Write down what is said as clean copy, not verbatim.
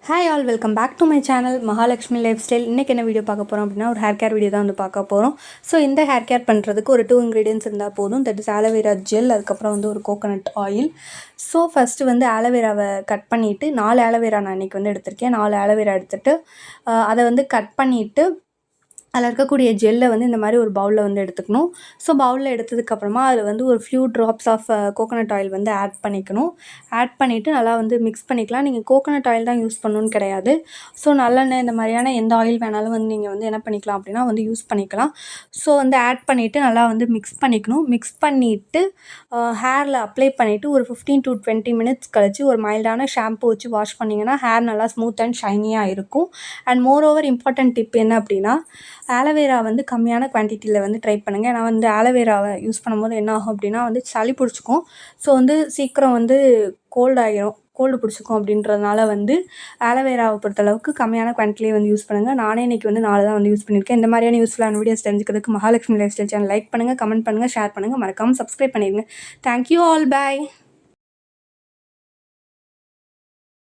Hi all welcome back to my channel Mahalakshmi lifestyle. இன்றைக்கி என்ன video பார்க்க போகிறோம் அப்படின்னா ஒரு ஹேர் கேர் வீடியோ தான் வந்து பார்க்க போகிறோம். ஸோ இந்த ஹேர் கேர் பண்ணுறதுக்கு ஒரு 2 இன்க்ரீடியன்ஸ் இருந்தால் போதும். தட் இஸ் ஆலோவேரா ஜெல், அதுக்கப்புறம் வந்து ஒரு கோகோனட் ஆயில். ஸோ ஃபஸ்ட்டு வந்து ஆலோவேராவை கட் பண்ணிவிட்டு 4 ஆலோவேரா நான் இன்றைக்கி வந்து எடுத்திருக்கேன். 4 ஆலோவேரா எடுத்துகிட்டு அதை வந்து கட் பண்ணிவிட்டு அதில் இருக்கக்கூடிய ஜெல்லை வந்து இந்த மாதிரி ஒரு பவுலில் வந்து எடுத்துக்கணும். ஸோ பவுலில் எடுத்ததுக்கப்புறமா அதில் வந்து ஒரு few drops of coconut oil வந்து ஆட் பண்ணிக்கணும். ஆட் பண்ணிவிட்டு நல்லா வந்து மிக்ஸ் பண்ணிக்கலாம். நீங்கள் கோகோனட் ஆயில் தான் யூஸ் பண்ணணுன்னு கிடையாது. ஸோ நல்லெண்ணெய் இந்த மாதிரியான எந்த ஆயில் வேணாலும் வந்து நீங்கள் வந்து என்ன பண்ணிக்கலாம் அப்படின்னா வந்து யூஸ் பண்ணிக்கலாம். ஸோ வந்து ஆட் பண்ணிவிட்டு நல்லா வந்து மிக்ஸ் பண்ணிக்கணும். மிக்ஸ் பண்ணிவிட்டு ஹேரில் அப்ளை பண்ணிவிட்டு ஒரு 15 to 20 மினிட்ஸ் கழிச்சு ஒரு மைல்டான ஷாம்பு வச்சு வாஷ் பண்ணிங்கன்னா ஹேர் நல்லா ஸ்மூத் அண்ட் ஷைனியாக இருக்கும். And moreover important tip என்ன அப்படின்னா, ஆலோவேரா வந்து கம்மியான குவான்டிட்டியில் வந்து ட்ரை பண்ணுங்கள். ஏன்னா வந்து ஆலோவேராவை யூஸ் பண்ணும்போது என்ன ஆகும் அப்படின்னா வந்து சளி பிடிச்சிக்கும். ஸோ வந்து சீக்கிரம் வந்து கோல்டு பிடிச்சிக்கும். அப்படின்றதுனால வந்து ஆலோவேராவை பொறுத்தளவுக்கு கம்மியான குவான்டிட்டிலே வந்து யூஸ் பண்ணுங்கள். நானே இன்றைக்கி வந்து 4 தான் வந்து யூஸ் பண்ணியிருக்கேன். இந்த மாதிரியான யூஸ்ஃபுல்லான வீடியோஸ் தெரிஞ்சுக்கிறதுக்கு Mahalakshmi life style channel like பண்ணுங்கள், கமெண்ட் பண்ணுங்கள், ஷேர் பண்ணுங்கள், மறக்காமல் சப்ஸ்கிரைப் பண்ணிடுங்க. தேங்க்யூ ஆல், பாய்.